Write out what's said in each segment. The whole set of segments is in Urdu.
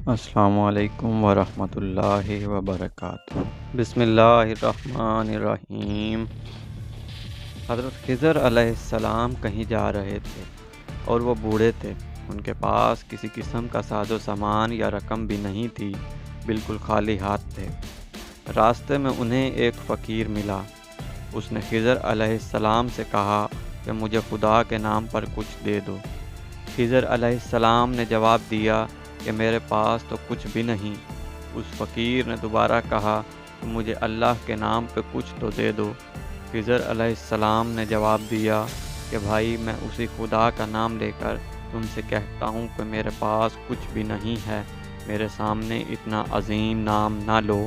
السلام علیکم ورحمۃ اللہ وبرکاتہ۔ بسم اللہ الرحمن الرحیم۔ حضرت خضر علیہ السلام کہیں جا رہے تھے اور وہ بوڑھے تھے۔ ان کے پاس کسی قسم کا ساز و سامان یا رقم بھی نہیں تھی، بالکل خالی ہاتھ تھے۔ راستے میں انہیں ایک فقیر ملا۔ اس نے خضر علیہ السلام سے کہا کہ مجھے خدا کے نام پر کچھ دے دو۔ خضر علیہ السلام نے جواب دیا کہ میرے پاس تو کچھ بھی نہیں۔ اس فقیر نے دوبارہ کہا کہ مجھے اللہ کے نام پہ کچھ تو دے دو۔ خضر علیہ السلام نے جواب دیا کہ بھائی، میں اسی خدا کا نام لے کر تم سے کہتا ہوں کہ میرے پاس کچھ بھی نہیں ہے، میرے سامنے اتنا عظیم نام نہ لو۔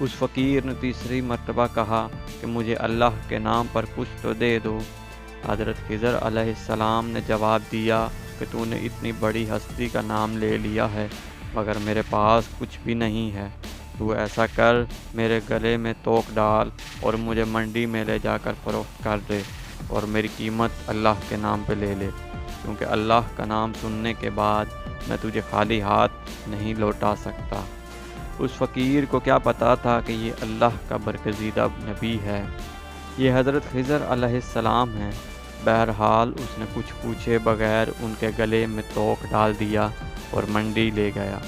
اس فقیر نے تیسری مرتبہ کہا کہ مجھے اللہ کے نام پر کچھ تو دے دو۔ حضرت خضر علیہ السلام نے جواب دیا کہ تو نے اتنی بڑی ہستی کا نام لے لیا ہے مگر میرے پاس کچھ بھی نہیں ہے۔ تو ایسا کر، میرے گلے میں توق ڈال اور مجھے منڈی میں لے جا کر فروخت کر دے اور میری قیمت اللہ کے نام پہ لے لے، کیونکہ اللہ کا نام سننے کے بعد میں تجھے خالی ہاتھ نہیں لوٹا سکتا۔ اس فقیر کو کیا پتا تھا کہ یہ اللہ کا برگزیدہ نبی ہے، یہ حضرت خضر علیہ السلام ہیں۔ بہرحال اس نے کچھ پوچھے بغیر ان کے گلے میں توق ڈال دیا اور منڈی لے گیا،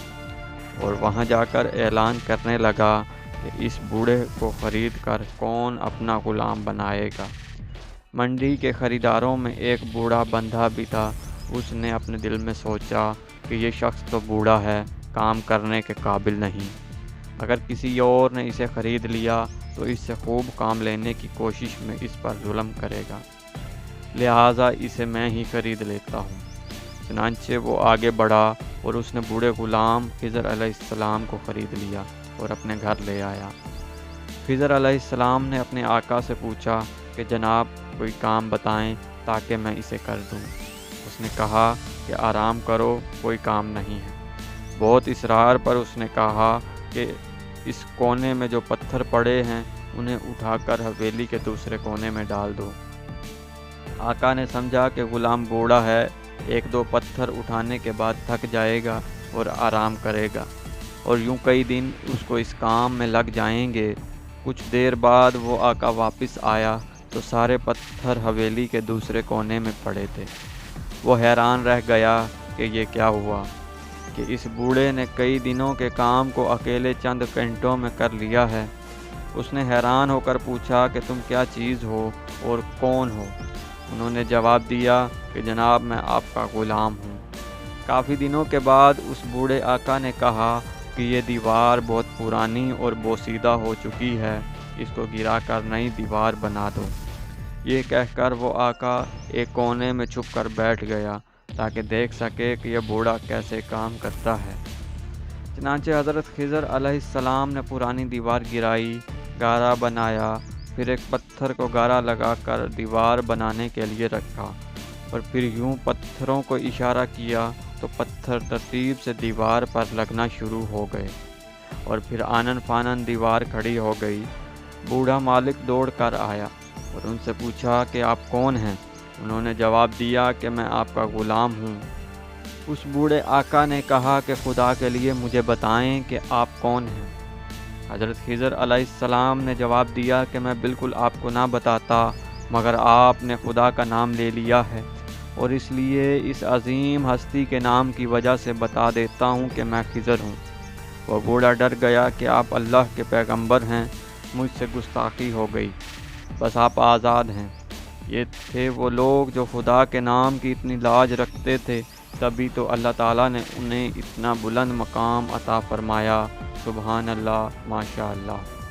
اور وہاں جا کر اعلان کرنے لگا کہ اس بوڑھے کو خرید کر کون اپنا غلام بنائے گا۔ منڈی کے خریداروں میں ایک بوڑھا بندھا بھی تھا۔ اس نے اپنے دل میں سوچا کہ یہ شخص تو بوڑھا ہے، کام کرنے کے قابل نہیں۔ اگر کسی اور نے اسے خرید لیا تو اس سے خوب کام لینے کی کوشش میں اس پر ظلم کرے گا، لہٰذا اسے میں ہی خرید لیتا ہوں۔ چنانچہ وہ آگے بڑھا اور اس نے بوڑھے غلام خضر علیہ السلام کو خرید لیا اور اپنے گھر لے آیا۔ خضر علیہ السلام نے اپنے آقا سے پوچھا کہ جناب کوئی کام بتائیں تاکہ میں اسے کر دوں۔ اس نے کہا کہ آرام کرو، کوئی کام نہیں ہے۔ بہت اصرار پر اس نے کہا کہ اس کونے میں جو پتھر پڑے ہیں انہیں اٹھا کر حویلی کے دوسرے کونے میں ڈال دو۔ آقا نے سمجھا کہ غلام بوڑھا ہے، ایک دو پتھر اٹھانے کے بعد تھک جائے گا اور آرام کرے گا، اور یوں کئی دن اس کو اس کام میں لگ جائیں گے۔ کچھ دیر بعد وہ آقا واپس آیا تو سارے پتھر حویلی کے دوسرے کونے میں پڑے تھے۔ وہ حیران رہ گیا کہ یہ کیا ہوا کہ اس بوڑھے نے کئی دنوں کے کام کو اکیلے چند گھنٹوں میں کر لیا ہے۔ اس نے حیران ہو کر پوچھا کہ تم کیا چیز ہو اور کون ہو؟ انہوں نے جواب دیا کہ جناب میں آپ کا غلام ہوں۔ کافی دنوں کے بعد اس بوڑھے آقا نے کہا کہ یہ دیوار بہت پرانی اور بوسیدہ ہو چکی ہے، اس کو گرا کر نئی دیوار بنا دو۔ یہ کہہ کر وہ آقا ایک کونے میں چھپ کر بیٹھ گیا تاکہ دیکھ سکے کہ یہ بوڑھا کیسے کام کرتا ہے۔ چنانچہ حضرت خضر علیہ السلام نے پرانی دیوار گرائی، گارا بنایا، پھر ایک پتھر کو گارا لگا کر دیوار بنانے کے لیے رکھا، اور پھر یوں پتھروں کو اشارہ کیا تو پتھر ترتیب سے دیوار پر لگنا شروع ہو گئے، اور پھر آنن فانن دیوار کھڑی ہو گئی۔ بوڑھا مالک دوڑ کر آیا اور ان سے پوچھا کہ آپ کون ہیں؟ انہوں نے جواب دیا کہ میں آپ کا غلام ہوں۔ اس بوڑھے آقا نے کہا کہ خدا کے لیے مجھے بتائیں کہ آپ کون ہیں؟ حضرت خضر علیہ السلام نے جواب دیا کہ میں بالکل آپ کو نہ بتاتا، مگر آپ نے خدا کا نام لے لیا ہے، اور اس لیے اس عظیم ہستی کے نام کی وجہ سے بتا دیتا ہوں کہ میں خضر ہوں۔ وہ بوڑھا ڈر گیا کہ آپ اللہ کے پیغمبر ہیں، مجھ سے گستاخی ہو گئی، بس آپ آزاد ہیں۔ یہ تھے وہ لوگ جو خدا کے نام کی اتنی لاج رکھتے تھے، تبھی تو اللہ تعالیٰ نے انہیں اتنا بلند مقام عطا فرمایا۔ سبحان اللہ، ماشاء اللہ۔